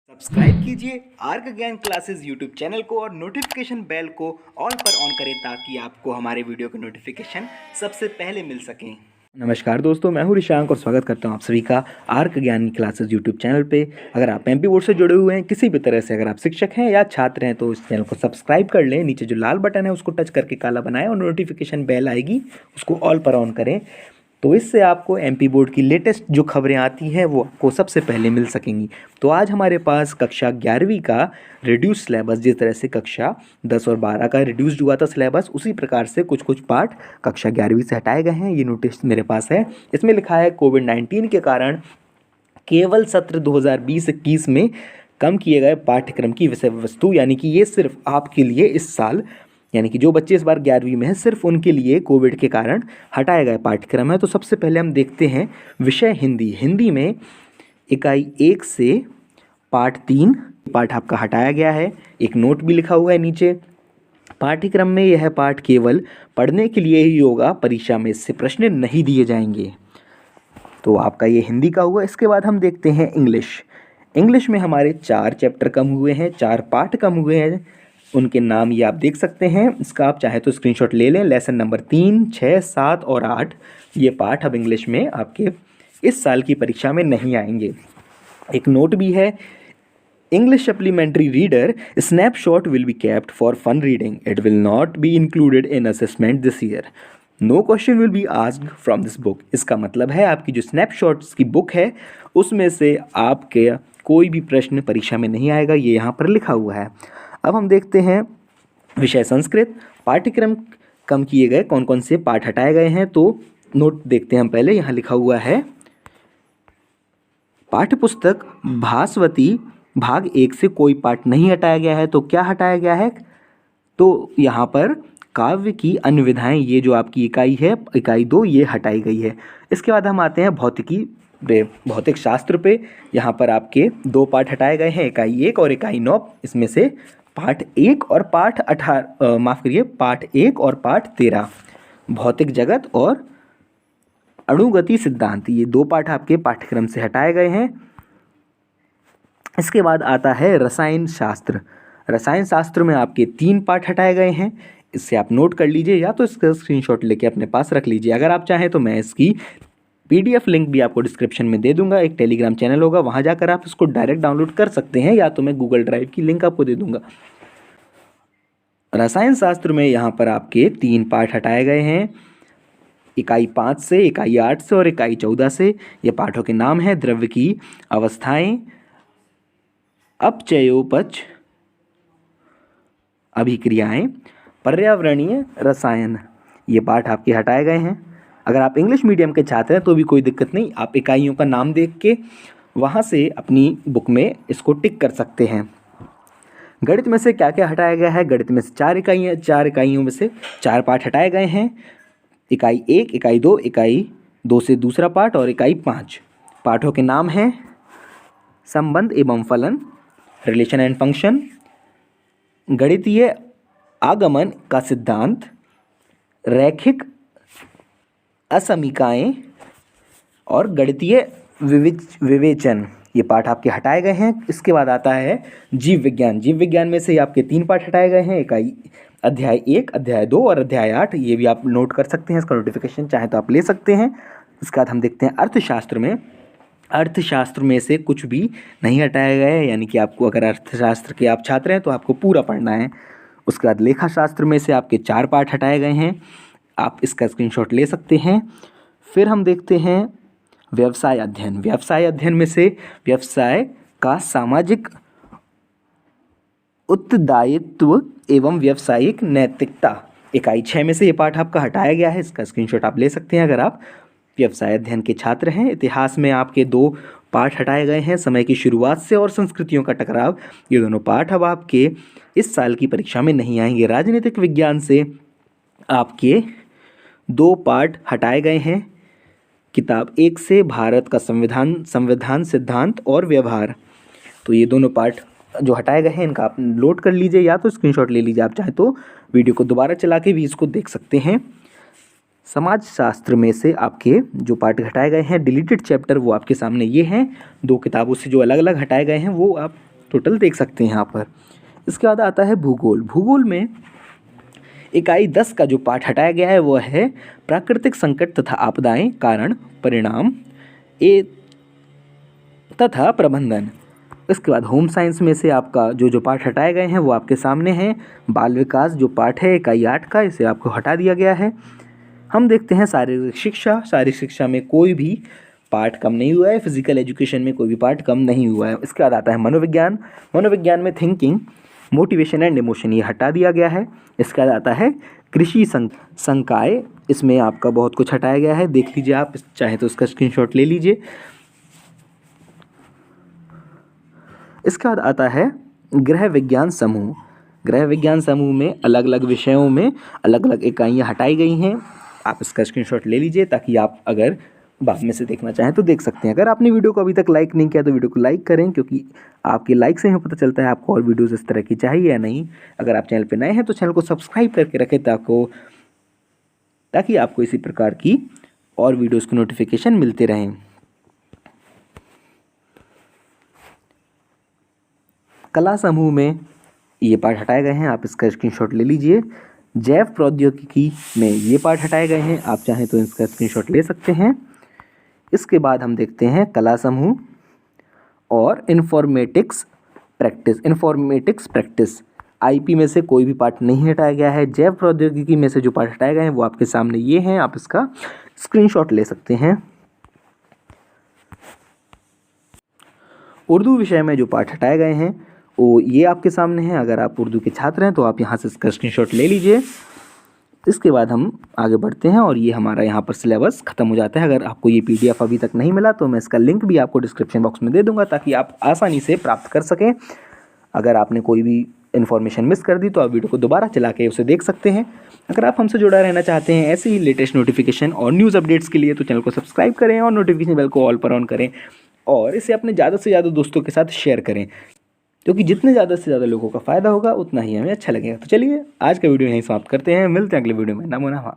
Subscribe कीजिए arc ज्ञान classes YouTube channel को और नोटिफिकेशन बेल को ऑल पर ऑन करें ताकि आपको हमारे वीडियो के नोटिफिकेशन सबसे पहले मिल सकें। नमस्कार दोस्तों, मैं हूं ऋषांक और स्वागत करता हूं आप सभी का आर्क ज्ञान क्लासेस यूट्यूब चैनल पे। अगर आप एमपी बोर्ड से जुड़े हुए हैं किसी भी तरह से, अगर आप शिक्षक हैं या छात्र हैं तो इस चैनल को सब्सक्राइब कर लें। नीचे जो लाल बटन है उसको टच करके काला बनाएं और नोटिफिकेशन बेल आएगी उसको ऑल पर ऑन करें, तो इससे आपको एमपी बोर्ड की लेटेस्ट जो खबरें आती हैं वो आपको सबसे पहले मिल सकेंगी। तो आज हमारे पास कक्षा 11वीं का रिड्यूस सिलेबस, जिस तरह से कक्षा 10 और 12 का रिड्यूस्ड हुआ था सिलेबस, उसी प्रकार से कुछ कुछ पार्ट कक्षा 11वीं से हटाए गए हैं। ये नोटिस मेरे पास है। इसमें लिखा है कोविड-19 के कारण केवल सत्र 2020-21 में कम किए गए पाठ्यक्रम की विषय वस्तु, यानी कि ये सिर्फ आपके लिए इस साल, यानी कि जो बच्चे इस बार 11वीं में हैं सिर्फ उनके लिए कोविड के कारण हटाए गए पाठ्यक्रम है। तो सबसे पहले हम देखते हैं विषय हिंदी। हिंदी में इकाई 1 से पाठ 3 पाठ आपका हटाया गया है। एक नोट भी लिखा हुआ है नीचे। पाठ्यक्रम में यह पाठ केवल पढ़ने के लिए ही होगा, परीक्षा में इससे प्रश्न नहीं दिए जाएंगे। तो आपका ये हिंदी का हुआ। इसके बाद हम देखते हैं इंग्लिश। इंग्लिश में हमारे 4 चैप्टर कम हुए हैं, 4 पाठ कम हुए हैं। उनके नाम ये आप देख सकते हैं। इसका आप चाहे तो स्क्रीनशॉट ले लें। लेसन नंबर 3, 6, 7 और 8 ये पाठ अब इंग्लिश में आपके इस साल की परीक्षा में नहीं आएंगे। एक नोट भी है, English supplementary reader snapshot will be kept for fun reading, it will not be included in assessment this year, no question will be asked from this book. इसका मतलब है आपकी जो स्नैपशॉट्स की बुक है उसमें से आपके कोई भी प्रश्न परीक्षा में नहीं आएगा, ये यहाँ पर लिखा हुआ है। अब हम देखते हैं विषय संस्कृत। पाठ्यक्रम कम किए गए, कौन कौन से पाठ हटाए गए हैं, तो नोट देखते हैं हम पहले। यहाँ लिखा हुआ है पाठ्यपुस्तक भास्वती भाग 1 से कोई पाठ नहीं हटाया गया है। तो क्या हटाया गया है, तो यहाँ पर काव्य की अन्य विधाएं, ये जो आपकी इकाई है इकाई 2, ये हटाई गई है। इसके बाद हम आते हैं भौतिकी पे, भौतिक शास्त्र पे। यहाँ पर आपके 2 पाठ हटाए गए हैं, इकाई 1 और इकाई 9। इसमें से पाठ 1 और पाठ 13 भौतिक जगत और अणुगति सिद्धांत, ये 2 पाठ आपके पाठ्यक्रम से हटाए गए हैं। इसके बाद आता है रसायन शास्त्र। रसायन शास्त्र में आपके 3 पाठ हटाए गए हैं। इससे आप नोट कर लीजिए या तो इसका स्क्रीनशॉट लेके अपने पास रख लीजिए। अगर आप चाहें तो मैं इसकी PDF लिंक भी आपको डिस्क्रिप्शन में दे दूंगा। एक टेलीग्राम चैनल होगा, वहां जाकर आप इसको डायरेक्ट डाउनलोड कर सकते हैं, या तो मैं गूगल ड्राइव की लिंक आपको दे दूंगा। रसायन शास्त्र में यहाँ पर आपके 3 पाठ हटाए गए हैं, इकाई 5 से, इकाई 8 से और इकाई 14 से। ये पाठों के नाम है द्रव्य की अवस्थाएं, अपचयोपच अभिक्रियाएं, पर्यावरणीय रसायन, ये पाठ आपके हटाए गए हैं। अगर आप इंग्लिश मीडियम के छात्र हैं तो भी कोई दिक्कत नहीं, आप इकाइयों का नाम देख के वहाँ से अपनी बुक में इसको टिक कर सकते हैं। गणित में से क्या क्या हटाया गया है, गणित में से 4 इकाइयाँ, 4 इकाइयों में से 4 पाठ हटाए गए हैं। इकाई 1, इकाई 2, इकाई 2 से दूसरा पाठ और इकाई 5। पाठों के नाम हैं संबंध एवं फलन, रिलेशन एंड फंक्शन, गणितीय आगमन का सिद्धांत, रैखिक असमीकाएं और गणितीय विवेचन, ये पाठ आपके हटाए गए हैं। इसके बाद आता है जीव विज्ञान। जीव विज्ञान में से आपके 3 पाठ हटाए गए हैं, इकाई अध्याय 1, अध्याय 2 और अध्याय 8। ये भी आप नोट कर सकते हैं, इसका नोटिफिकेशन चाहे तो आप ले सकते हैं। उसके बाद हम देखते हैं अर्थशास्त्र में। अर्थशास्त्र में से कुछ भी नहीं हटाया गया है, यानी कि आपको अगर अर्थशास्त्र के आप छात्र हैं तो आपको पूरा पढ़ना है। उसके बाद लेखा शास्त्र में से आपके 4 पाठ हटाए गए हैं, आप इसका स्क्रीनशॉट ले सकते हैं। फिर हम देखते हैं व्यवसाय अध्ययन। व्यवसाय अध्ययन में से व्यवसाय का सामाजिक उत्तरदायित्व एवं व्यावसायिक नैतिकता, इकाई 6 में से ये पाठ आपका हटाया गया है। इसका स्क्रीनशॉट आप ले सकते हैं अगर आप व्यवसाय अध्ययन के छात्र हैं। इतिहास में आपके 2 पाठ हटाए गए हैं, समय की शुरुआत से और संस्कृतियों का टकराव, ये दोनों पाठ अब आपके इस साल की परीक्षा में नहीं आएंगे। राजनीतिक विज्ञान से आपके 2 पाठ हटाए गए हैं, किताब 1 से भारत का संविधान सिद्धांत और व्यवहार। तो ये दोनों पाठ जो हटाए गए हैं इनका आप नोट कर लीजिए या तो स्क्रीनशॉट ले लीजिए। आप चाहे तो वीडियो को दोबारा चला के भी इसको देख सकते हैं। समाज शास्त्र में से आपके जो पाठ हटाए गए हैं डिलीटेड चैप्टर, वो आपके सामने ये हैं। 2 किताबों से जो अलग अलग हटाए गए हैं वो आप टोटल देख सकते हैं यहाँ पर। इसके बाद आता है भूगोल। भूगोल में इकाई 10 का जो पाठ हटाया गया है वो है प्राकृतिक संकट तथा आपदाएं, कारण, परिणाम तथा प्रबंधन। इसके बाद होम साइंस में से आपका जो पाठ हटाए गए हैं वो आपके सामने हैं। बाल विकास जो पाठ है इकाई 8 का, इसे आपको हटा दिया गया है। हम देखते हैं शारीरिक शिक्षा। शारीरिक शिक्षा में कोई भी पार्ट कम नहीं हुआ है। फिजिकल एजुकेशन में कोई भी पार्ट कम नहीं हुआ है। इसके बाद आता है मनोविज्ञान। मनोविज्ञान में थिंकिंग, मोटिवेशन एंड इमोशन ये हटा दिया गया है। इसके बाद आता है कृषि संकाय। इसमें आपका बहुत कुछ हटाया गया है, देख लीजिए आप चाहे तो उसका स्क्रीनशॉट ले लीजिए। इसके बाद आता है गृह विज्ञान समूह। गृह विज्ञान समूह में अलग अलग विषयों में अलग अलग इकाइयाँ हटाई गई हैं। आप इसका स्क्रीनशॉट ले लीजिए ताकि आप अगर बाद में से देखना चाहें तो देख सकते हैं। अगर आपने वीडियो को अभी तक लाइक नहीं किया तो वीडियो को लाइक करें, क्योंकि आपके लाइक से हमें पता चलता है आपको और वीडियोस इस तरह की चाहिए या नहीं। अगर आप चैनल पर नए हैं तो चैनल को सब्सक्राइब करके रखें ताकि आपको इसी प्रकार की और वीडियोस की नोटिफिकेशन मिलते रहें। कला समूह में ये पार्ट हटाए गए हैं, आप इसका स्क्रीनशॉट ले लीजिए। जैव प्रौद्योगिकी में ये पार्ट हटाए गए हैं, आप चाहें तो इसका स्क्रीनशॉट ले सकते हैं। इसके बाद हम देखते हैं कला समूह और इन्फॉर्मेटिक्स प्रैक्टिस। आईपी में से कोई भी पार्ट नहीं हटाया गया है। जैव प्रौद्योगिकी में से जो पार्ट हटाए गए हैं वो आपके सामने ये हैं, आप इसका स्क्रीनशॉट ले सकते हैं। उर्दू विषय में जो पार्ट हटाए गए हैं वो ये आपके सामने हैं। अगर आप उर्दू के छात्र हैं तो आप यहाँ से इसका स्क्रीनशॉट ले लीजिए। इसके बाद हम आगे बढ़ते हैं और ये हमारा यहाँ पर सिलेबस ख़त्म हो जाता है। अगर आपको ये पीडीएफ अभी तक नहीं मिला तो मैं इसका लिंक भी आपको डिस्क्रिप्शन बॉक्स में दे दूँगा ताकि आप आसानी से प्राप्त कर सकें। अगर आपने कोई भी इन्फॉर्मेशन मिस कर दी तो आप वीडियो को दोबारा चला के उसे देख सकते हैं। अगर आप हमसे जुड़ा रहना चाहते हैं ऐसे ही लेटेस्ट नोटिफिकेशन और न्यूज़ अपडेट्स के लिए तो चैनल को सब्सक्राइब करें और नोटिफिकेशन बेल को ऑल पर ऑन करें और इसे अपने ज़्यादा से ज़्यादा दोस्तों के साथ शेयर करें, क्योंकि जितने ज़्यादा से ज़्यादा लोगों का फ़ायदा होगा उतना ही हमें अच्छा लगेगा। तो चलिए आज का वीडियो यहीं समाप्त करते हैं, मिलते हैं अगले वीडियो में। नमो नमः।